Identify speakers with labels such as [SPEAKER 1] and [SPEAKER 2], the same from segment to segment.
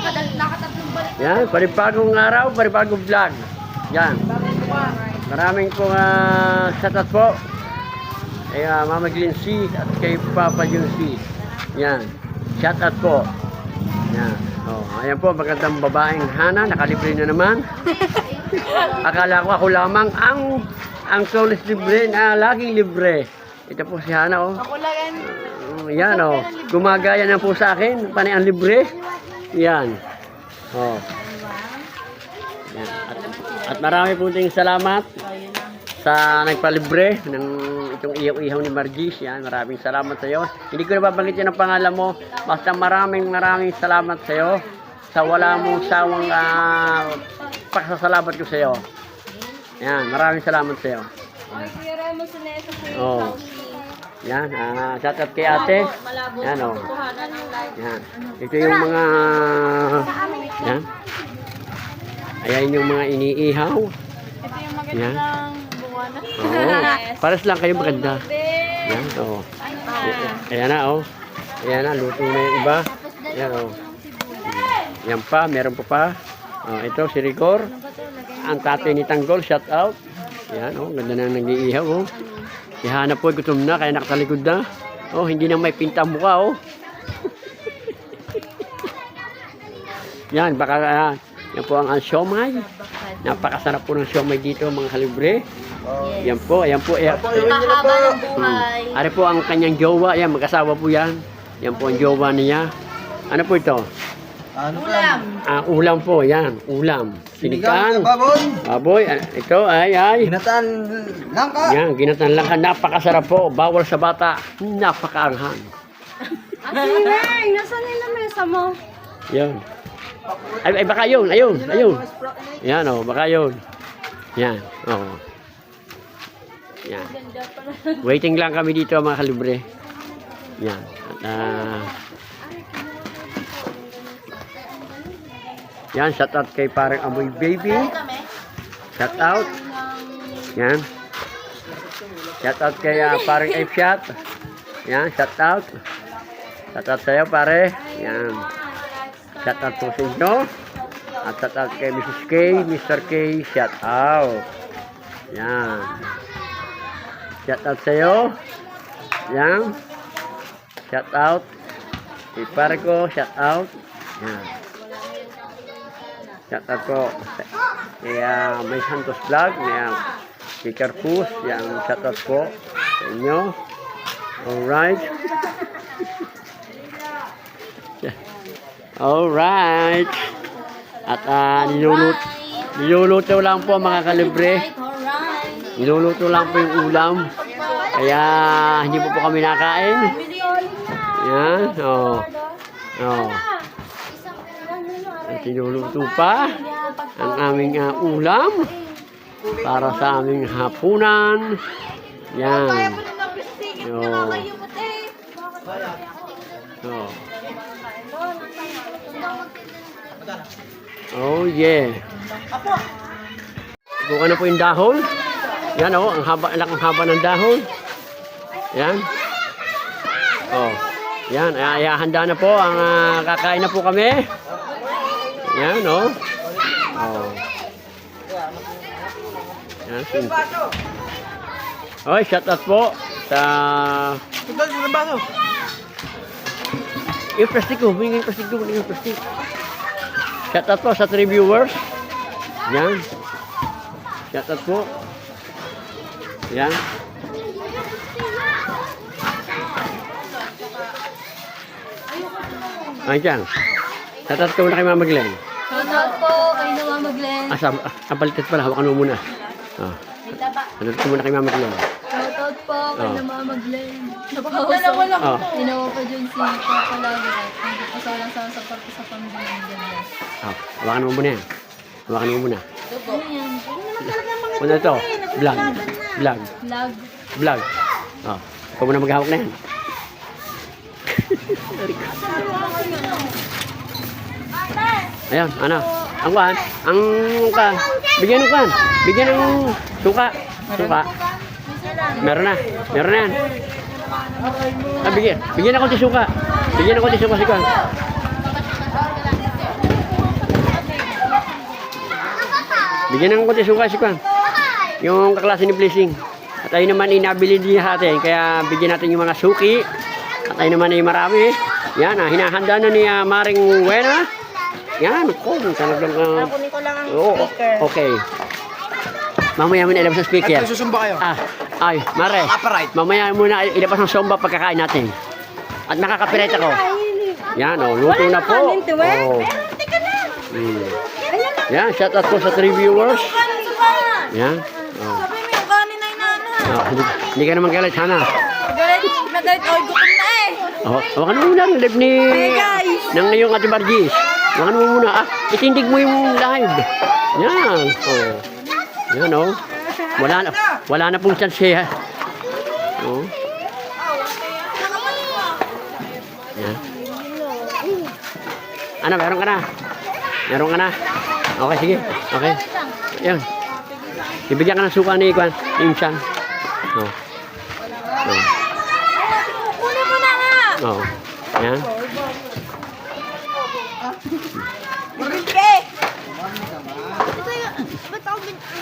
[SPEAKER 1] Nakatatlong balik.
[SPEAKER 2] Yan, panibagong araw, panibagong vlog. Yan. Maraming pong shoutout po. Kay Mama Glency at kay Papa Juncy. Yan. Shoutout po. Yan. Oh, ayan po, magandang babaeng Hana. Nakalibre na naman. Akala ko ako lamang ang solis libre na laging libre. Ito po si Hana, oh.
[SPEAKER 1] Ako lang yan.
[SPEAKER 2] Yan, oh. Gumagaya na po sa akin. Panay ang libre. Yan. Oh. Yan. At marami po ding salamat sa nagpalibre ng itong ihaw-ihaw ni Margis. Yan, maraming salamat sa iyo. Hindi ko na babanggitin ang pangalan mo. Basta maraming salamat sa iyo sa wala mong sawang pagsasalamat ko sa iyo. Yan, maraming salamat sa iyo. Oh. Yan, shoutout kay ate. Yan, oh. Yan. Ito yung mga yan. Ayan yung mga iniihaw.
[SPEAKER 1] Ito yung magandang bunga na.
[SPEAKER 2] Oo. Pares lang kayo maganda. Yan, oh. Ayan na, oh. Ayan na, luto na yung iba. Ayan, oh. Yan pa, meron pa. Oh, ito, si Rigor. Ang tatay ni Tanggol, shout out. Yan, oh, ganda na nag-iihaw, oh. Si Hana po, gutom na, kaya nakatalikod na. Oh, hindi na may pinta mukha, oh. Yan, baka, yan po ang siomay. Napakasarap po ng siomay dito, mga kalibre. Yan po, ayan po.
[SPEAKER 1] Mahaba ng buhay.
[SPEAKER 2] Ari po ang kanyang jowa, yan, mag-asawa po yan. Yan po ang jowa niya. Ano po ito?
[SPEAKER 1] Ulam.
[SPEAKER 2] Ulam po, yan, ulam. Sinigang, baboy, ito ay.
[SPEAKER 3] Ginataan langka.
[SPEAKER 2] Yan, ginatan lang ka, napakasarap po. Bawal sa bata, napakaanghang.
[SPEAKER 1] Sineng, nasaan yung lamesa mo?
[SPEAKER 2] Yan. Ay, baka yun, ayun. Yan, oh, baka yun. Yan, oh. Yan. Waiting lang kami dito, mga kalibre. Yan. At, yan, shout out kay parang Amoy Baby. Shout out. Yan. Shout out kay parang F-Shot. Yan, shout out. Shout out sa'yo, pare. Yan. Shout out po sa inyo. At shout out kay Mrs. K, Mr. K, shout out. Yan. Shout out sa'yo. Yan. Shout out. Kay pare ko, shout out. Yan. Shout out po kay May Santos Vlog, kay Carpus, yung shout out po sa inyo. Alright. Alright. At niluluto lang po, mga kalibre. Niluluto lang po yung ulam. Kaya hindi po kami nakain. Yan. Oh. Oh. At niluluto pa ang aming ulam para sa aming hapunan. Yan. Oh. Oh. Oh yeah. Buka na po yung dahon. Yan, oh, ang haba ng dahon. Yan. Oh. Yan, handa na po ang kakain na po kami. Yan, oh. Oh. Yan, oy, shout out po sa yung plastic ko, yung plastic. Shout out po sa 3 viewers. Yan. Shout out po. Yan. Ayan. Shout out ko muna kay Mama Glenn.
[SPEAKER 1] Shoutout po kay Mama Glenn.
[SPEAKER 2] Baliktad pala, hawakan mo muna. Shout out ko muna kay Mama Glenn.
[SPEAKER 1] Shoutout po kay Mama Glenn.
[SPEAKER 3] Dalawa lang.
[SPEAKER 1] Ginawa pa dyan si Papa Lagret. Hindi po sa walang sa parte sa pamilya.
[SPEAKER 2] Hawakan mo muna yan. Hawakan mo muna.
[SPEAKER 1] Ano yan?
[SPEAKER 2] Muna ito. Vlog.
[SPEAKER 1] Vlog.
[SPEAKER 2] Vlog. Ikaw muna maghahawak na yan. Ayan, ano? Bigyan ng kan. Bigyan ng suka. Suka. Meron na yan. Bigyan ako ng suka. Bigyan ako ng suka si kan. Bigyan ng konti suka si Kwan. Yung kaklase ni Blessing. At ayun naman inabili din sa atin. Kaya bigyan natin yung mga suki. At ayun naman ay marami. Yan, hinahanda na ni Maring Wena. Yan, talagang...
[SPEAKER 4] Kunin ko lang ang speaker.
[SPEAKER 2] Okay. Mamaya muna ilabas ang speaker.
[SPEAKER 3] At susumba kayo.
[SPEAKER 2] Ay, Mare.
[SPEAKER 3] Upright.
[SPEAKER 2] Mamaya muna ilabas ang somba pagkakain natin. At nakakapiret ako. Yan, luto na po. Oh. Yan, shout out po sa 3 viewers. Yan.
[SPEAKER 4] Sabi mo yung kanin ay nana.
[SPEAKER 2] Hindi ka naman galit, Hana.
[SPEAKER 4] Nagalit ako, gutom na eh.
[SPEAKER 2] Hawakan mo muna ang live ni... Nang ngayong Ate Margis. Hawakan mo muna. Itindig mo yung live. Yan. Yan, Wala na pong chance eh. Yan. Ano, meron ka na? Meron ka na? Okay, sige. Okay. Yan. Ibigyan ka ng suka ni Kwan. Insan.
[SPEAKER 4] Kunin mo na nga.
[SPEAKER 2] Yan.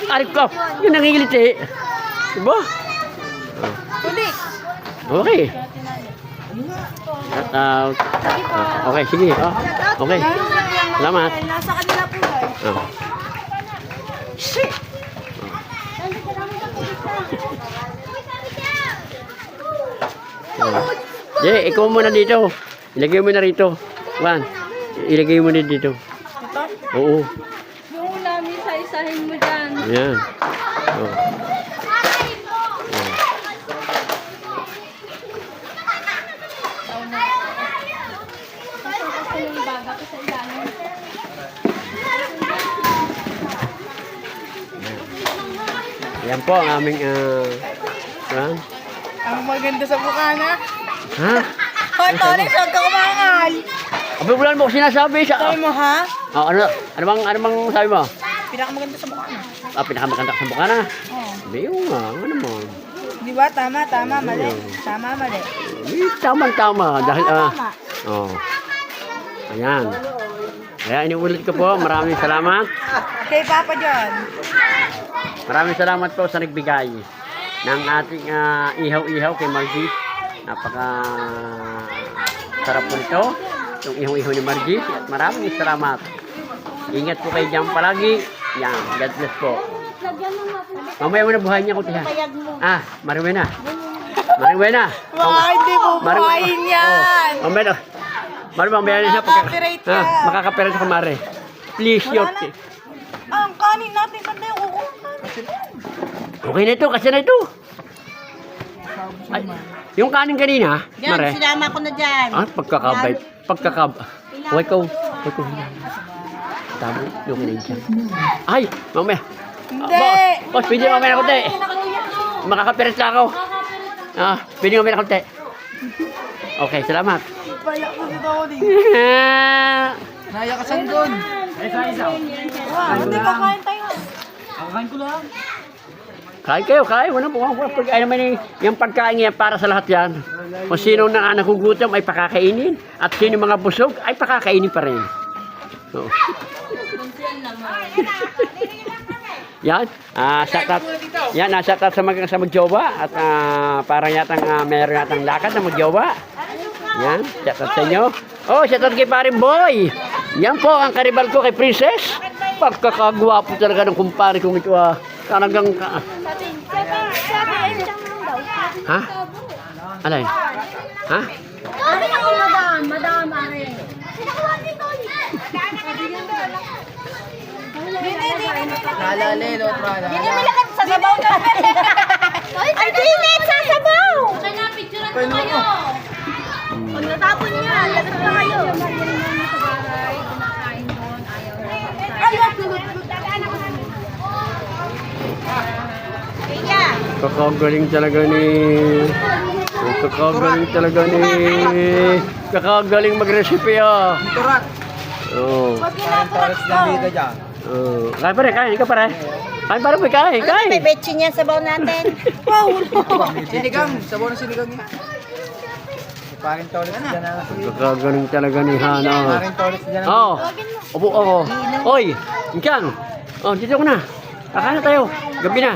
[SPEAKER 2] Arif ko. Yun nangigilit eh. Diba?
[SPEAKER 4] Ulit.
[SPEAKER 2] Okay. Shout out. Okay, sige. Okay. Salamat.
[SPEAKER 4] Nasa kanila po guys.
[SPEAKER 2] Ikaw muna dito. Ilagay mo na rito. Juan, ilagay mo na dito.
[SPEAKER 4] Ito?
[SPEAKER 2] Oo.
[SPEAKER 1] Yung ulam, isa-isahin mo dyan.
[SPEAKER 2] Yan.
[SPEAKER 1] Kasi yung baga ko sa ilalim.
[SPEAKER 2] Yan po ang aming
[SPEAKER 4] Ang maganda sa mukha na.
[SPEAKER 2] Ha?
[SPEAKER 4] Hoy, Tony, saan ka kumangal?
[SPEAKER 2] Abi, wala mo ko sinasabi sa...
[SPEAKER 4] Sabi mo, ha?
[SPEAKER 2] Ano bang sabi mo?
[SPEAKER 4] Pinakamaganda sa mukha na.
[SPEAKER 2] Pinakamakanta ka sa mukha na.
[SPEAKER 4] Oo.
[SPEAKER 2] Sabi yung ano mo.
[SPEAKER 4] Di ba? Tama, mali. Tama, mali.
[SPEAKER 2] Tama. Dahil,
[SPEAKER 4] Tama.
[SPEAKER 2] Ayan. Kaya iniulit ko po. Maraming salamat.
[SPEAKER 4] Kay Papa John.
[SPEAKER 2] Maraming salamat po sa nagbigay ng ating ihaw-ihaw kay Margie. Napaka sarap po ito. Itong ihaw-ihaw ni Margie. At maraming salamat. Ingat po kayo dyan palagi. Yan. God bless po. Mamaya mo na buhay niya ko tiya. Mariwena.
[SPEAKER 4] Baka hindi mo buhayin yan.
[SPEAKER 2] Mamaya niya
[SPEAKER 4] Makaka-copyright yan.
[SPEAKER 2] makaka-copyright ako, Mare. Please,
[SPEAKER 4] Wala na. Ang kanin natin, saan tayo kukuha?
[SPEAKER 2] Okay na ito, kasi na ito. Ay, yung kanin kanina, Mare.
[SPEAKER 4] Sinama ko na dyan.
[SPEAKER 2] Pagkakabay. Huwag ko. Tabo, yung kanin dyan. Ay, mamaya.
[SPEAKER 4] Hindi.
[SPEAKER 2] Boss, pwede mamaya na konti. Makaka-copyright lang ako. Pwede mamaya na konti. Okay, salamat.
[SPEAKER 4] Payak ko si Tony.
[SPEAKER 3] Naya ka saan doon?
[SPEAKER 4] Hindi kakain tayo.
[SPEAKER 3] Kakain ko lang.
[SPEAKER 2] Kain kayo. Walang pagkain naman yung pagkain yan para sa lahat yan. Kung sino na nagugutom ay pakakainin. At sino mga busog ay pakakainin pa rin. So. Yan. Shout out sa magjowa. At parang meron yatang lakad na magjowa. Yan. Shout out sa inyo. Shout out kay paring boy. Yan po ang karibal ko kay Princess. Pagkakagwapo talaga ng kumpare kong ito. Talagang... Ha? Alay? Ha?
[SPEAKER 1] Sabi ako, madam, are.
[SPEAKER 3] Nalali, no, Prada.
[SPEAKER 4] Hindi mo lagat sa sabaw na. Ay, dinit sa sabaw.
[SPEAKER 1] Kaya na, picturean ko kayo.
[SPEAKER 4] Pag natapon niya, lagat na kayo.
[SPEAKER 1] Sa bahay, kumakain doon, ayaw na.
[SPEAKER 2] Kakagaling talaga ni... Kakagaling mag-recipe
[SPEAKER 3] Turat.
[SPEAKER 4] Pag ginagawa
[SPEAKER 3] Torres lang dito dyan.
[SPEAKER 2] Kain pare, kain ka pare. Kain pare, kain.
[SPEAKER 4] May betchin yan sabaw natin. Wow.
[SPEAKER 3] Sinigang. Sabaw na sinigang niya. Paring Torres dyan na.
[SPEAKER 2] Kakagaling talaga ni Hana.
[SPEAKER 3] Paring Torres dyan na.
[SPEAKER 2] Upo ako. Oy, Inchang. Dito ko na. Kakain na tayo. Gabi na.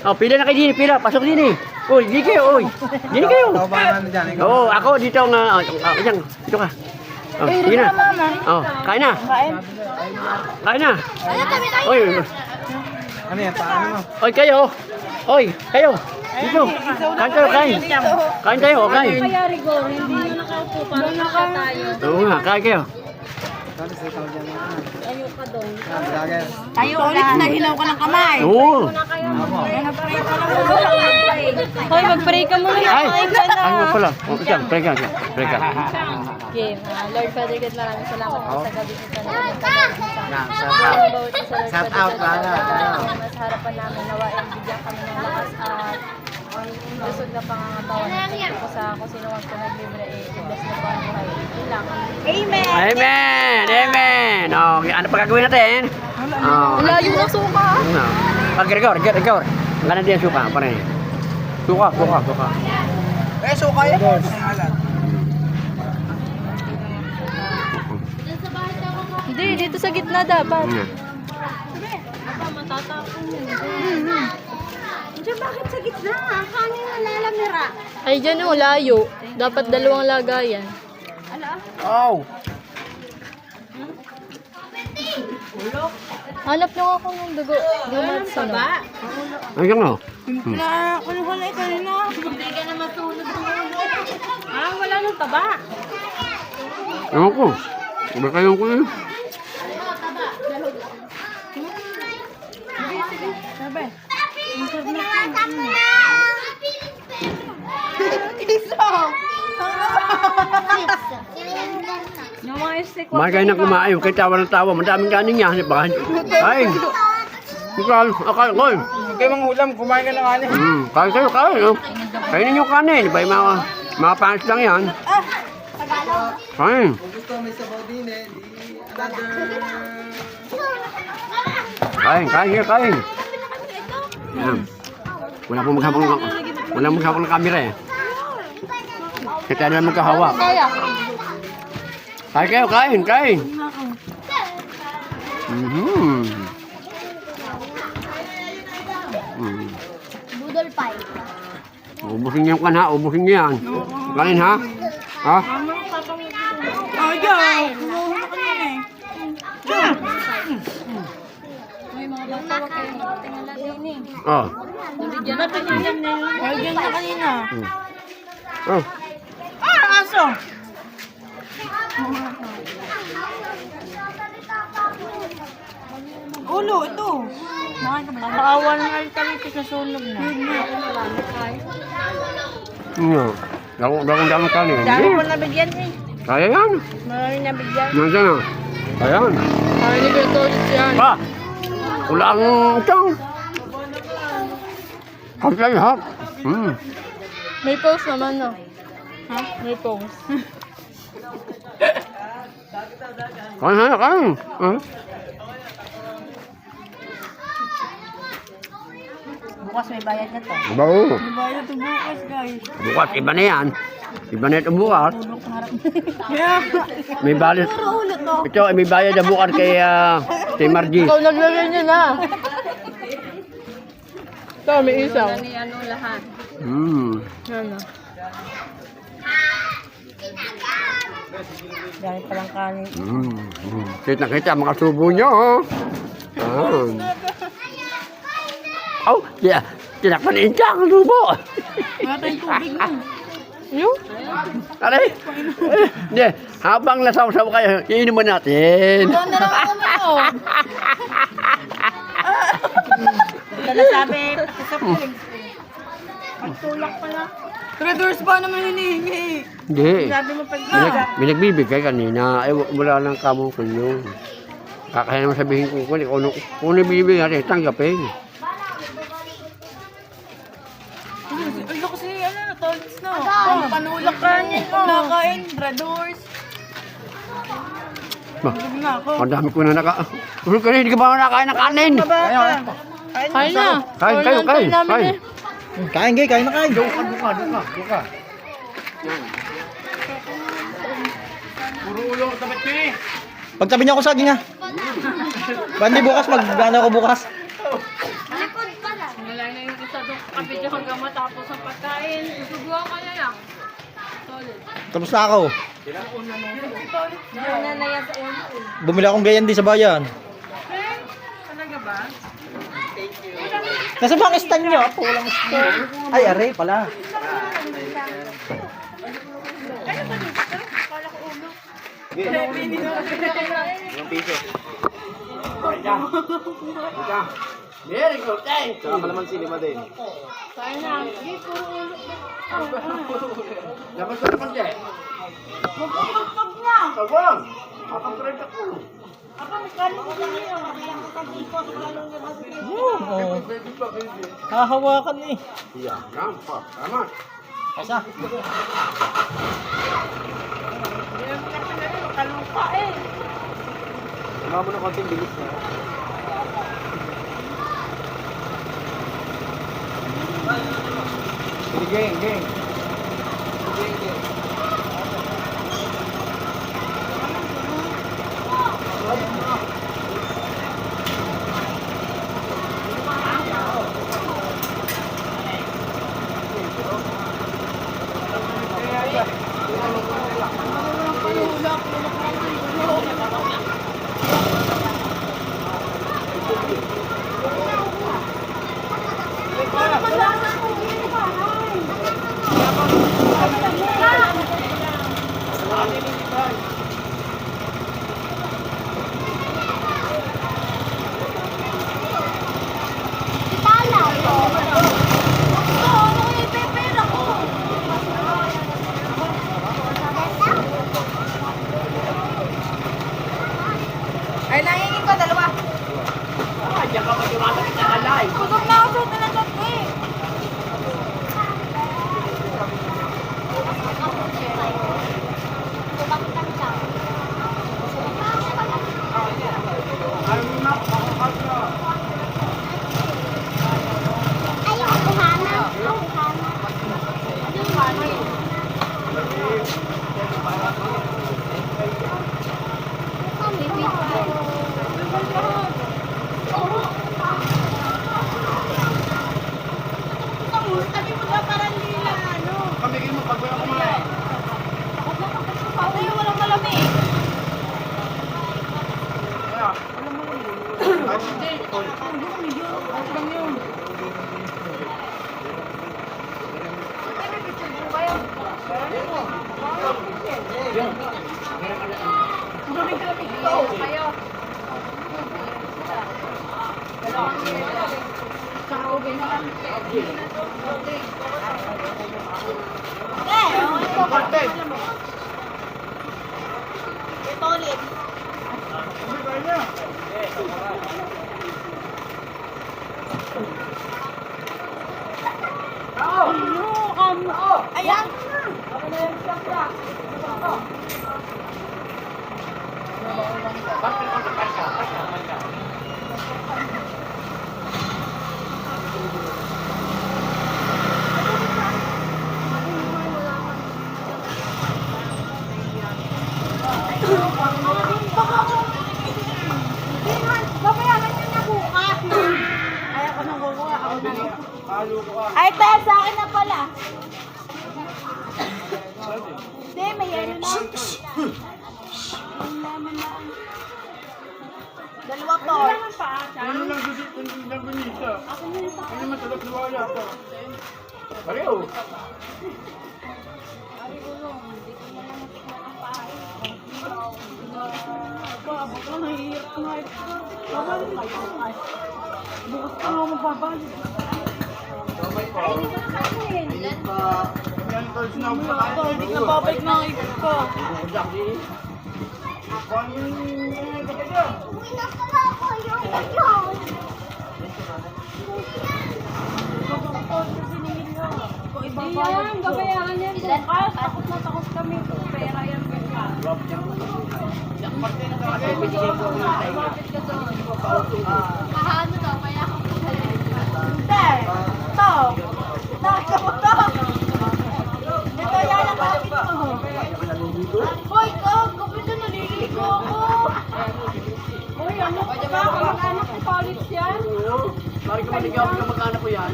[SPEAKER 2] Oh, pila na kayo din, pila. Pasok din eh. Uy, di kayo, uy. Di kayo.
[SPEAKER 3] Taubahan namin dyan.
[SPEAKER 2] Oo, ako dito nga. Diyan, dito ka. Oh, sige na. Oh, kain na. Kain na. Uy,
[SPEAKER 3] Ano yan? Paano mo?
[SPEAKER 2] oy kayo. Oy, kayo. Dito. Kain kayo, kain. Kain kayo, kain.
[SPEAKER 1] Kaya Rigor, hindi yun nakaupo. Parang naka tayo.
[SPEAKER 2] Oo nga, kain kayo.
[SPEAKER 3] Tapos ikaw dyan.
[SPEAKER 1] Ayaw ka doon.
[SPEAKER 3] Vlogger.
[SPEAKER 4] Tayo ulit, naghilaw ka ng kamay.
[SPEAKER 2] Oo.
[SPEAKER 1] Hoy, mag-pray ka muna.
[SPEAKER 2] Ay, ano nga pala? Oh, isang, pray ka. Pray ka.
[SPEAKER 1] Okay, Lord Father God, maraming salamat po sa gabi ito na
[SPEAKER 3] Shout out, Lala.
[SPEAKER 1] Mas harapan namin nawa ay bigyan kami ng lakas at lusog na pangangatawan ko sa kung sino man po naglibre i-bless na po ang buhay. Yun lang.
[SPEAKER 4] Amen.
[SPEAKER 2] Amen! Amen! Okay, ano pa gagawin natin? Oh,
[SPEAKER 1] Layo na suka.
[SPEAKER 2] ano? Pag-record. Ang ganda din ang suka, pare. Suka.
[SPEAKER 3] Eh, so kaya mo.
[SPEAKER 1] Hindi, dito sa gitna dapat.
[SPEAKER 2] Ano?
[SPEAKER 4] Diyan, bakit sa gitna? Kanin na lalamira.
[SPEAKER 1] Ay, dyan o, layo. Dapat dalawang lagayan.
[SPEAKER 3] Oh.
[SPEAKER 1] Hanap lang ako ng dugo. Dumat sa ba?
[SPEAKER 2] Ayun nga.
[SPEAKER 4] Kunuha na ikaw na. Hindi ka na matulog ng ulo. Ah, wala nang taba.
[SPEAKER 2] Ewan ko. Iba kayo ko eh. Mahal kayo na kumain. Kayo tawa ng tawa. Madaming kanin niya. Kain. Akal ko.
[SPEAKER 3] Kayo mga ulam, kumain ka ng kanin.
[SPEAKER 2] Kain kayo, kain. Oh. Kainin yung kanin. Iba yung mga panis lang yan. Kain.
[SPEAKER 3] Gusto may sabaw din eh.
[SPEAKER 2] Kain. Yan. Wala pong maghapon ng camera eh. Kaya tayo naman magkahawak. Kain.
[SPEAKER 4] Budol pie.
[SPEAKER 2] Ubusin niyo kan ha, ubusin niyo yan. Kanin ha? Ha?
[SPEAKER 1] May mga bata, wag kayo tingala din eh.
[SPEAKER 2] Oh.
[SPEAKER 1] Nabigyan na kanina na yun.
[SPEAKER 4] Nagyan na kanina.
[SPEAKER 2] Oh.
[SPEAKER 4] Aso. Ulo, ito. Nakaawa ng alkalipis na sunog na.
[SPEAKER 2] Dami kanin.
[SPEAKER 4] Dami po nabigyan eh.
[SPEAKER 2] Kaya yan.
[SPEAKER 4] Maraming nabigyan.
[SPEAKER 2] Nandiyan na. Ayan.
[SPEAKER 1] Ay, hindi ko ito ulit yan.
[SPEAKER 2] Pa! Wala ang itong. Kapag ha?
[SPEAKER 1] May post naman no. Ha? May post.
[SPEAKER 2] Kain.
[SPEAKER 4] Bukas may bayad na to.
[SPEAKER 2] Bago.
[SPEAKER 4] May bayad to bukas, guys.
[SPEAKER 2] Bukas, iba na yan. Iba na itong bukas. May balis. Ito, may bayad na bukas kay Margie.
[SPEAKER 1] Ikaw naglagay niya na. Ito, may isaw. Ano lahat. Ano?
[SPEAKER 4] Dahil palang kanin.
[SPEAKER 2] Kita mga subo nyo. Oh, yeah. Tinakpanin siya ang subo.
[SPEAKER 4] Wala tayong tubig mo.
[SPEAKER 1] Yung?
[SPEAKER 2] Aray. Hindi, habang nasaw-saw kayo, iinom mo natin.
[SPEAKER 1] Doon na lang ako.
[SPEAKER 4] Ito na sabi, sa puling. Pagtulak pala. Traders ba naman hinihingi?
[SPEAKER 2] Hindi.
[SPEAKER 4] Sabi mo pag
[SPEAKER 2] May nagbibigay kanina. Ay, wala lang kamong kunyo. Kaya naman sabihin ko, kung nagbibigay natin, tanggapin.
[SPEAKER 4] Ito kasi, tolits na. Panulak ka niya. Nakain, traders.
[SPEAKER 2] Ba,
[SPEAKER 4] Sabi na ako.
[SPEAKER 2] ang dami ko na Tulog ka na, hindi ka ba nakain ng kanin?
[SPEAKER 1] Kain na.
[SPEAKER 2] Kain kayo, kain. Kain.
[SPEAKER 3] Kain na kain.
[SPEAKER 2] Duka. Puro ulo, tapat ko eh.
[SPEAKER 3] Pagtabi niya ako saging ha. Bandi bukas, mag-ano ako bukas. Tapos na ako.
[SPEAKER 1] Yung nanay sa ulo.
[SPEAKER 3] Bumili akong ganyan din sa bayan.
[SPEAKER 4] Talaga ba?
[SPEAKER 3] Nasa bang stand nyo? Apo, walang stand. Ay, aray pala.
[SPEAKER 5] Very good, thanks. Saka malaman sinima din.
[SPEAKER 1] Kaya na. Hindi, puro ulo.
[SPEAKER 5] Dapat ko naman dyan.
[SPEAKER 4] Magpapagpag na.
[SPEAKER 5] Tawang! Makaprint ako.
[SPEAKER 4] Ako, magkano ko lang yun. Kaya ko tag-ikot. Kaya ko
[SPEAKER 3] Oo. Hahawakan eh.
[SPEAKER 5] Iya, nampak. Tama.
[SPEAKER 3] Kasa.
[SPEAKER 4] Kalupa eh.
[SPEAKER 5] Tama mo na konting bilis na.
[SPEAKER 3] Geng, geng.
[SPEAKER 4] Ay, nangingin ko, dalawa. Kusog na ako sa talagang eh. Sabi mo na parang nila, ano?
[SPEAKER 5] Kamigin mo pag wala kumain.
[SPEAKER 4] Ano yung walang malamig? Ito ulit. Ayan. Babayaran niyo na bukas. Ay, ako nang kukuha. Ako nang. Ay, te, sa akin na pala. Hindi, may ano na. Dalawa po.
[SPEAKER 5] Ano lang gusit ng bunisa? Ano matalap na wala pa? Pareho.
[SPEAKER 4] Bukas ka nga mababalik.
[SPEAKER 5] Yan ko sinabi sa
[SPEAKER 4] Ito, hindi ka babalik na ikot ko.
[SPEAKER 1] Yan, babayaran yan. Bukas, takot na takot kami. Pera yan. Bakit ka doon? Mahano daw, kaya ako
[SPEAKER 4] Hindi. Ito. Ito. Ito yan ang kapit mo. Hoy, kapit na naliligo ako.
[SPEAKER 1] Uy, ano ba? Mag-anak ko college yan?
[SPEAKER 5] Lagi ka maligaw ka magkana ko yan.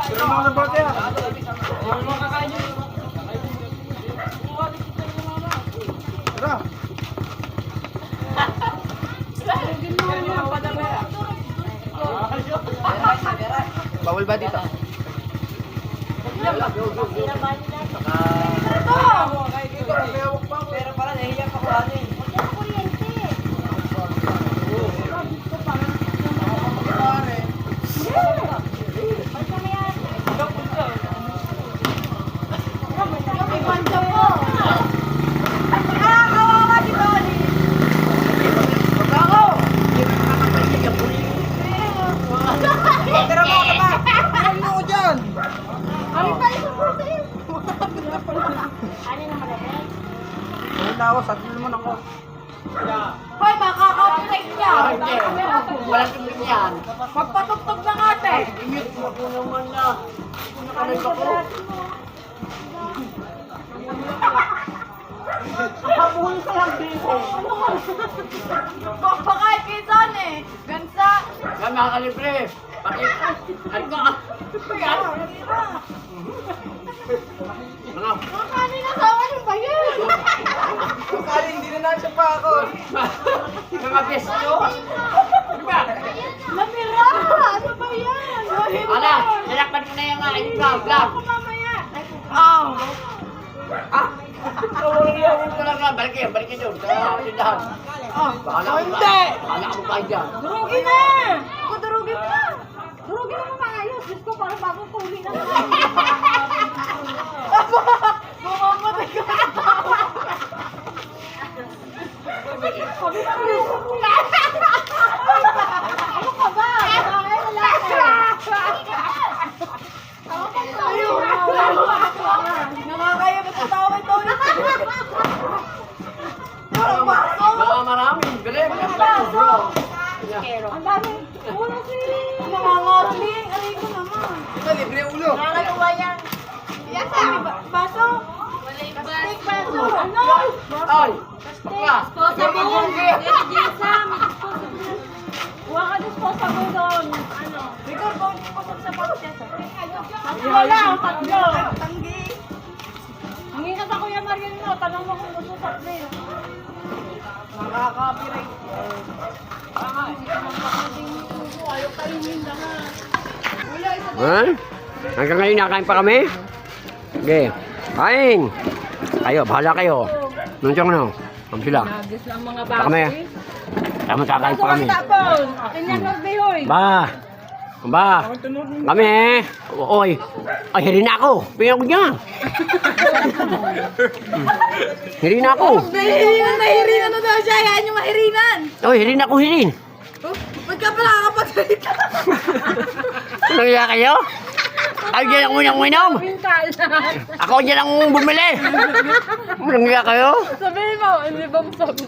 [SPEAKER 5] Pero mga nabate ah. Tara.
[SPEAKER 3] Bawal ba dito?
[SPEAKER 4] Pero pala nahiya pa ko ano eh.
[SPEAKER 3] Tara mo ka ba? Tara mo ko dyan. Ayun na ako, sakto naman ako.
[SPEAKER 4] Hoy, makaka-copyright niya.
[SPEAKER 3] Walang tingin yan.
[SPEAKER 4] Magpatugtog ng ate.
[SPEAKER 3] Ingit mo ko naman na. Nakalay ako.
[SPEAKER 4] Habulin ka lang dito. Papakain kay Son eh. Gansa.
[SPEAKER 3] Yan makakalibre. Bakit? Ano ka? Mga
[SPEAKER 4] Makakain na sa akin yung bayan.
[SPEAKER 3] Kali, hindi na nasa pa ako. Mga besto. Ano ba?
[SPEAKER 4] Lamira! Ano ba yan?
[SPEAKER 3] Ala, nalakpan ko na yung mga vlog.
[SPEAKER 4] Mamaya. Oh.
[SPEAKER 3] Ah! Huwag ko lang nga. Balik kayo doon. Sa tindahan. Bahala ko
[SPEAKER 4] Hindi.
[SPEAKER 3] pa. Bahala ko pa dyan.
[SPEAKER 4] Durugi na! Ako durugi mo na! Durugi na mo maayos! Diyos ko, parang bagong tuli na naman. Mamamatay ka na tawa! Ano ka ba? Babae, lalaki. Nakakaya ba sa tao ito? Parang baso!
[SPEAKER 3] Mga maraming. Galing. Bro.
[SPEAKER 4] Ang dami. Wala nangangaling. Aray ko naman.
[SPEAKER 3] Ito, libre ulo.
[SPEAKER 4] Nakakatuwa yan. Yes, baso. Plastic baso. Ano?
[SPEAKER 3] Ay! Bakla!
[SPEAKER 4] Disposable. Huwag ka disposable doon. Ano? Bigor ko disposable sa podcast. Tatlo lang. Tatlo. Tanggi. Ang ingat ako yan, Marian mo. Tanong mo kung gusto sa trail. Nakaka-copyright. Ayaw kainin na nga.
[SPEAKER 2] Ha? Hanggang ngayon nakain pa kami? Sige. Kain! Kayo, bahala kayo. Nandiyan na. Kami sila.
[SPEAKER 1] Nagis lang mga
[SPEAKER 2] Baka kami. Tama kakain pa kami.
[SPEAKER 1] Tapon! Akin yan magbihoy!
[SPEAKER 2] Ba! Ba! Kami! Oy! Ay, hirin na ako! Pingin ako dyan! Hirin na ako!
[SPEAKER 4] Nahirinan na daw siya. Hayaan yung mahirinan.
[SPEAKER 2] Oy, hirin ako, hirin!
[SPEAKER 4] Ba't ka pala kakapagsalita?
[SPEAKER 2] Anong iya kayo? Ay, dyan ang unang uminom! Ako dyan ang bumili! Anong iya kayo?
[SPEAKER 1] Sabihin mo, hindi ba mo sabi?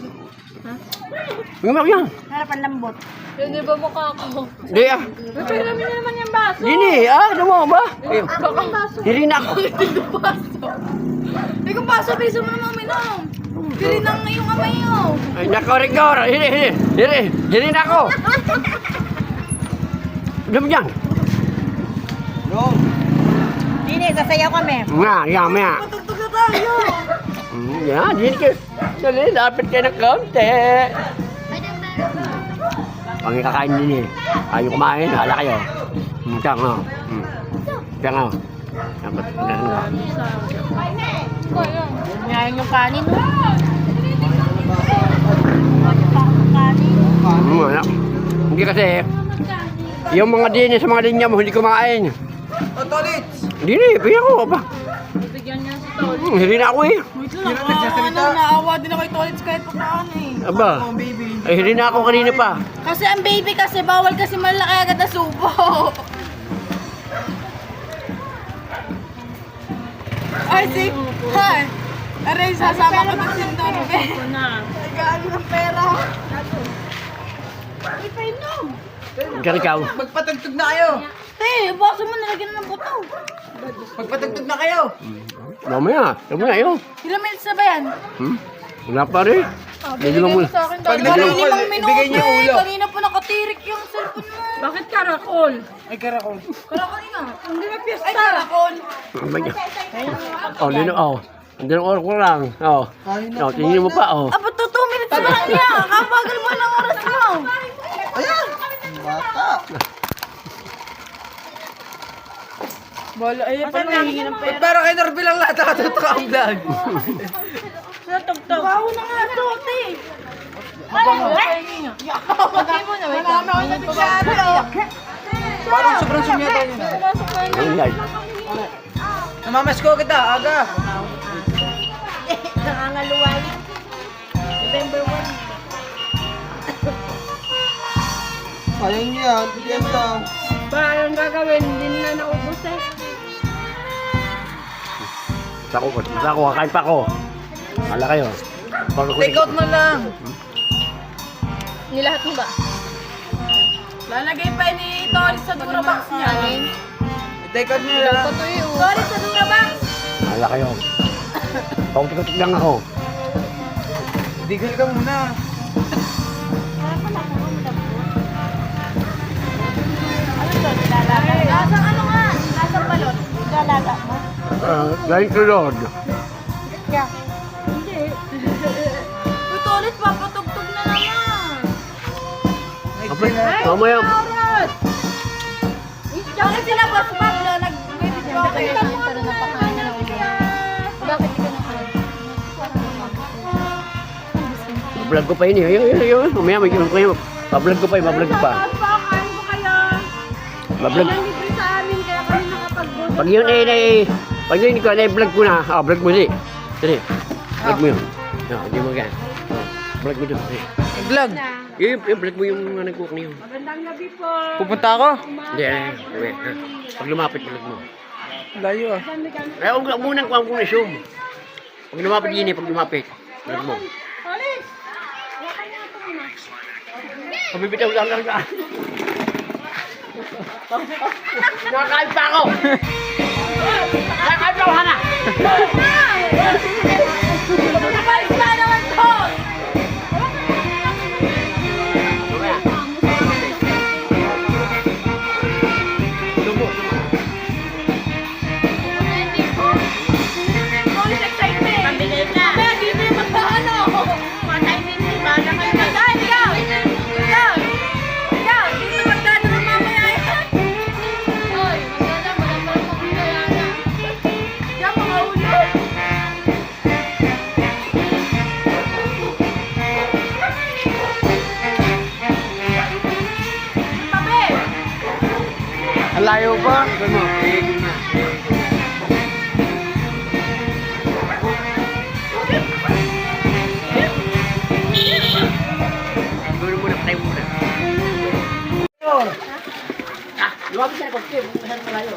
[SPEAKER 2] Pingin ako yan!
[SPEAKER 4] Harapan lambot.
[SPEAKER 1] Hindi ba mukha ko?
[SPEAKER 2] Hindi ah!
[SPEAKER 1] Pero namin naman yung baso!
[SPEAKER 2] Dini! Ah, ano mo ba?
[SPEAKER 1] Baka baso.
[SPEAKER 2] Hirin ako!
[SPEAKER 4] Hindi kung paso, biso mo naman uminom. Pili nang ngayong kamay nyo.
[SPEAKER 2] Ay, nako-record! Hirin ako! Ano mo dyan?
[SPEAKER 4] Dini, sasayaw kami.
[SPEAKER 2] Nga, yan, maya.
[SPEAKER 4] Patugtog na tayo.
[SPEAKER 2] Yan, dini kayo. Dali, lapit kayo ng kaunti. Pang kakain din eh. Ayaw kumain, hala kayo. Diyan o. Diyan o. Dapat ganun ka.
[SPEAKER 4] Ngayon yung kanin.
[SPEAKER 2] Wala. Hindi kasi, yung mga dini sa mga linya mo, hindi kumain.
[SPEAKER 3] O, tolits!
[SPEAKER 2] Dini, piya ko ba?
[SPEAKER 1] Bigyan niya si Tol.
[SPEAKER 2] Hindi na ako eh.
[SPEAKER 3] Sino nagsasalita?
[SPEAKER 4] Naawa din ako kay Tolits kahit pa paano eh.
[SPEAKER 2] Aba,
[SPEAKER 3] Oh, baby.
[SPEAKER 2] ay hindi na ako kanina pa.
[SPEAKER 4] Kasi ang baby kasi bawal kasi malaki agad na subo. Ay, si... Hi. Aray, sasama ko ng sindon. Gaano ng pera? Ay, painom.
[SPEAKER 2] Ikaw.
[SPEAKER 3] Magpatugtog na kayo.
[SPEAKER 4] Baso mo nalagyan ng buto.
[SPEAKER 3] Magpatugtog na kayo.
[SPEAKER 2] Mamaya yun.
[SPEAKER 4] Ilang minutes na ba yan?
[SPEAKER 2] Wala pa rin. Hindi mo muna.
[SPEAKER 3] Pag
[SPEAKER 4] Kanina
[SPEAKER 3] nag-alcohol,
[SPEAKER 4] limang minuto
[SPEAKER 3] ibigay niyo
[SPEAKER 4] eh.
[SPEAKER 3] ulo.
[SPEAKER 4] Kanina po nakatirik yung cellphone mo.
[SPEAKER 1] Bakit karakol?
[SPEAKER 3] Ay, karakol.
[SPEAKER 4] Karakol nga.
[SPEAKER 1] Hindi na piyesta.
[SPEAKER 4] Ay, karakol.
[SPEAKER 2] Lino, Hindi na oras ko lang. Tingin mo pa,
[SPEAKER 4] Aba, 2 minutes na lang niya. Kabagal mo ng oras mo.
[SPEAKER 3] Ayan. Bata.
[SPEAKER 1] Bolo, ay, paano hihingi ng
[SPEAKER 3] Ba't parang kay Norby lang lahat nakatutok ang vlog?
[SPEAKER 1] Natugtog.
[SPEAKER 4] Baho na nga ito, ate.
[SPEAKER 1] Pagay mo na, wait
[SPEAKER 4] Wala na ako nagsasabi, oh.
[SPEAKER 3] Parang sobrang sumyata yun ah. Namamas ko kita, aga.
[SPEAKER 1] Nangangaluway. November 1.
[SPEAKER 3] Sayang niya, yan lang.
[SPEAKER 1] Ba, anong gagawin? Hindi na naubos eh.
[SPEAKER 2] Sako, kakain pa ako. Hala kayo.
[SPEAKER 3] Take out mo lang.
[SPEAKER 1] Nilahat mo ba?
[SPEAKER 4] Lalagay pa ni Tori sa Durabox niya.
[SPEAKER 3] Take out mo lang.
[SPEAKER 4] Tori sa Durabox.
[SPEAKER 2] Hala kayo. Pautik-utik lang ako.
[SPEAKER 3] Digil ka muna.
[SPEAKER 4] Ano to? Nilalaga? Lasang ano nga? Lasang balot. Nilalaga mo?
[SPEAKER 2] Thank you, Lord.
[SPEAKER 4] Ito ulit, papatugtog na naman.
[SPEAKER 2] Mamaya.
[SPEAKER 4] Bakit sila Boss Pablo nag-video kayo?
[SPEAKER 1] Para napakain na lang ulo. Bakit hindi ka nakain?
[SPEAKER 2] Vlog ko pa yun. Yun. Mamaya may gano'n kayo. Bablog ko pa.
[SPEAKER 4] Kain po kayo.
[SPEAKER 2] Bablog.
[SPEAKER 4] Libre sa amin, kaya kami nakapag-vote.
[SPEAKER 2] Pag yun pag yun ko, vlog ko na. Vlog mo di. Sige. Vlog mo yun. Hindi mo gan. Vlog mo doon.
[SPEAKER 3] Vlog.
[SPEAKER 2] Yung vlog mo yung nag-cook niyo.
[SPEAKER 4] Magandang gabi po.
[SPEAKER 3] Pupunta ako.
[SPEAKER 2] Hindi. Pag lumapit, vlog mo.
[SPEAKER 3] Layo ah.
[SPEAKER 2] Ay, huwag munang kuha kong resume. Pag lumapit yun pag lumapit. Vlog mo.
[SPEAKER 4] Alis! Wakan na ito muna.
[SPEAKER 2] Pabibitaw lang. Nakakain pa ako! Nakakain pa ako, Hana!
[SPEAKER 4] Napalis na naman to!
[SPEAKER 2] Mamaya. Sumo.
[SPEAKER 4] Police excitement! Pabilis na! Kaya dito yung magpaano! Matay din si Bala kayo na. Dahil ikaw! Ikaw! Dito magdano ng mamaya yan!
[SPEAKER 1] Hoy, maganda, maganda mo kaya na.
[SPEAKER 4] Diyan mga ulo! Tabi!
[SPEAKER 3] Ang layo pa.
[SPEAKER 2] Ano? Siguro muna, patay muna. Lumapit siya, pag-tip. Masyadong malayo.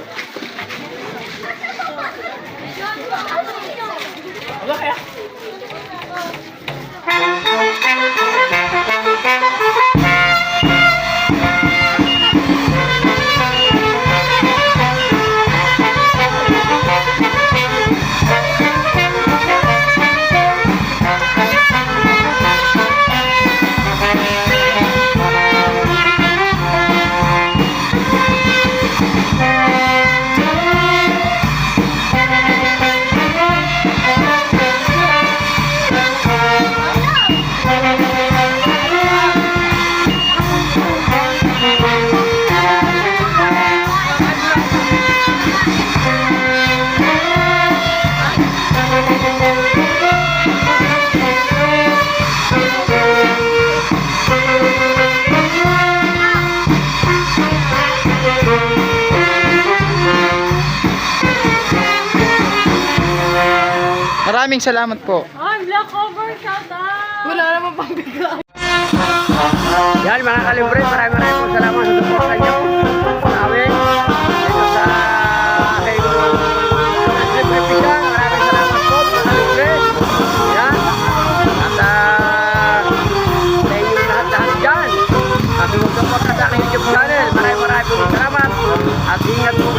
[SPEAKER 2] Wala kaya?
[SPEAKER 3] Maraming salamat po.
[SPEAKER 4] Ay, black cover, shout out!
[SPEAKER 1] Wala naman pang bigay.
[SPEAKER 2] Yan mga kalibre, maraming po salamat sa support niyo sa amin. Dito sa aking libre pisang, maraming salamat po mga kalibre.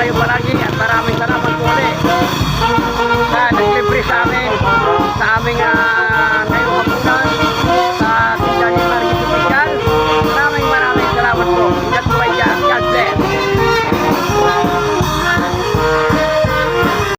[SPEAKER 2] kayo palagi at maraming salamat po ulit sa naglibre sa amin sa aming